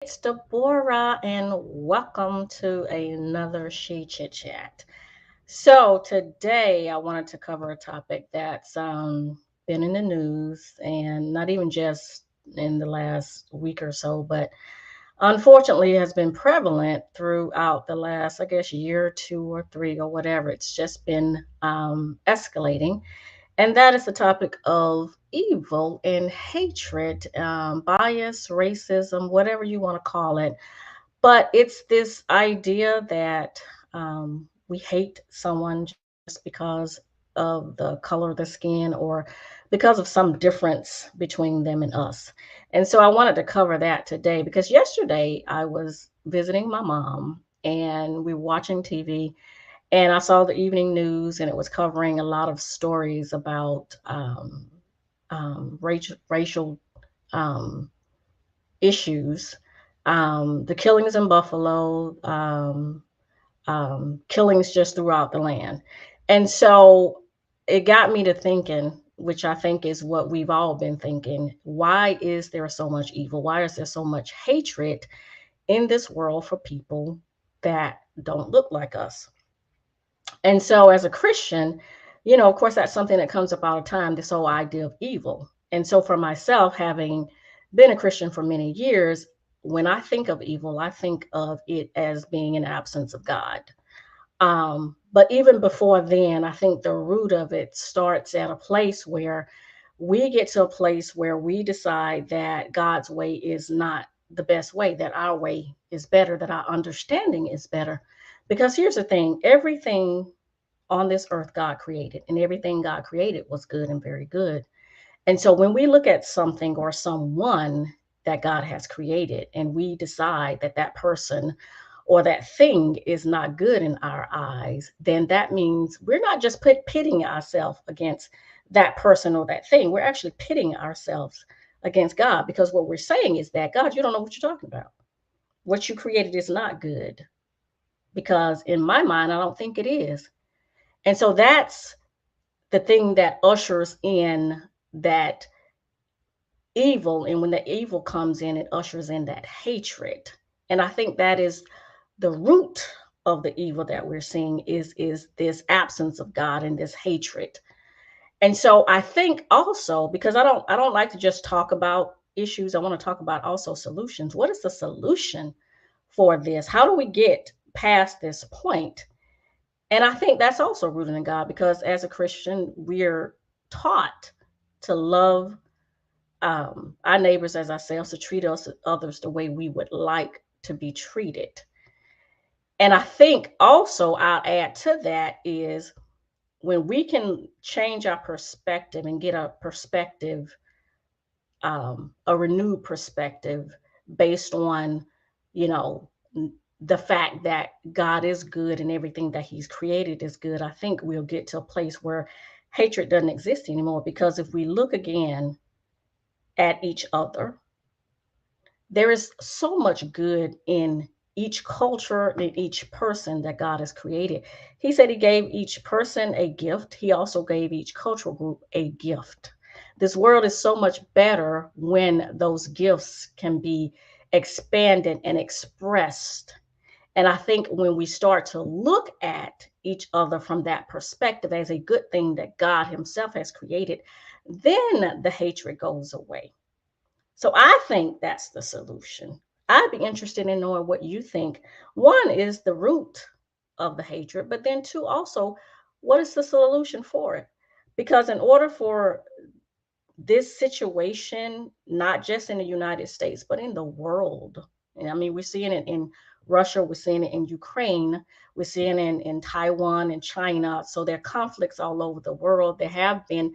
It's Deborah, and welcome to another She Chit Chat. So, today I wanted to cover a topic that's been in the news, and not even just in the last week or so, but unfortunately has been prevalent throughout the last, I guess, year, 2 or 3, or whatever. It's just been escalating, and that is the topic of evil and hatred, bias, racism, whatever you want to call it. But it's this idea that we hate someone just because of the color of the skin or because of some difference between them and us. And so I wanted to cover that today because yesterday I was visiting my mom and we were watching TV, and I saw the evening news, and it was covering a lot of stories about racial um, issues, the killings in Buffalo, killings just throughout the land. And so it got me to thinking, which I think is what we've all been thinking: why is there so much evil? Why is there so much hatred in this world for people that don't look like us? And so, as a Christian, of course, that's something that comes up all the time, this whole idea of evil. And so, for myself, having been a Christian for many years, when I think of evil, I think of it as being an absence of God. But even before then, I think the root of it starts at a place where we get to a place where we decide that God's way is not the best way, that our way is better, that our understanding is better. Because here's the thing: everything on this earth God created, and everything God created was good and very good. And so when we look at something or someone that God has created and we decide that that person or that thing is not good in our eyes, then that means we're not just pitting ourselves against that person or that thing. We're actually pitting ourselves against God, because what we're saying is that, God, you don't know what you're talking about. What you created is not good, because in my mind, I don't think it is. And so that's the thing that ushers in that evil. And when the evil comes in, it ushers in that hatred. And I think that is the root of the evil that we're seeing, is this absence of God and this hatred. And so I think also, because I don't like to just talk about issues, I want to talk about also solutions. What is the solution for this? How do we get past this point? And I think that's also rooted in God, because as a Christian, we're taught to love our neighbors as ourselves, to treat others the way we would like to be treated. And I think also I'll add to that is, when we can change our perspective and get a perspective, a renewed perspective based on, you know, the fact that God is good and everything that He's created is good, I think we'll get to a place where hatred doesn't exist anymore. Because if we look again at each other, there is so much good in each culture, in each person that God has created. He said He gave each person a gift. He also gave each cultural group a gift. This world is so much better when those gifts can be expanded and expressed. And I think when we start to look at each other from that perspective as a good thing that God Himself has created, then the hatred goes away. So I think that's the solution. I'd be interested in knowing what you think. One is the root of the hatred, but then two, also, what is the solution for it? Because in order for this situation, not just in the United States, but in the world, and I mean, we're seeing it in Russia, we're seeing it in Ukraine, we're seeing it in Taiwan and China. So there are conflicts all over the world. There have been,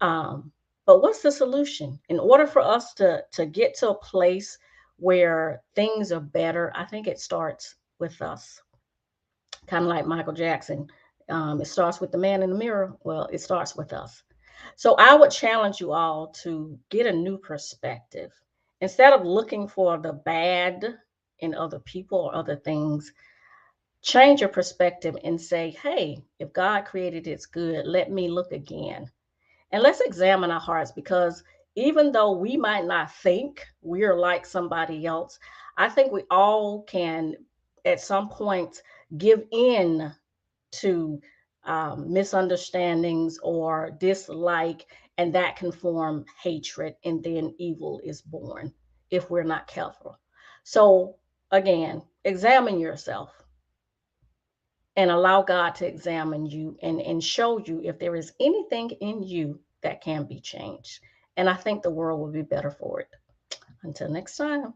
um, but what's the solution? In order for us to get to a place where things are better, I think it starts with us. Kind of like Michael Jackson. It starts with the man in the mirror. Well, it starts with us. So I would challenge you all to get a new perspective. Instead of looking for the bad in other people or other things, change your perspective and say, hey, if God created it's good, let me look again. And let's examine our hearts, because even though we might not think we're like somebody else, I think we all can, at some point, give in to misunderstandings or dislike, and that can form hatred, and then evil is born if we're not careful. So, again, examine yourself and allow God to examine you and show you if there is anything in you that can be changed. And I think the world will be better for it. Until next time.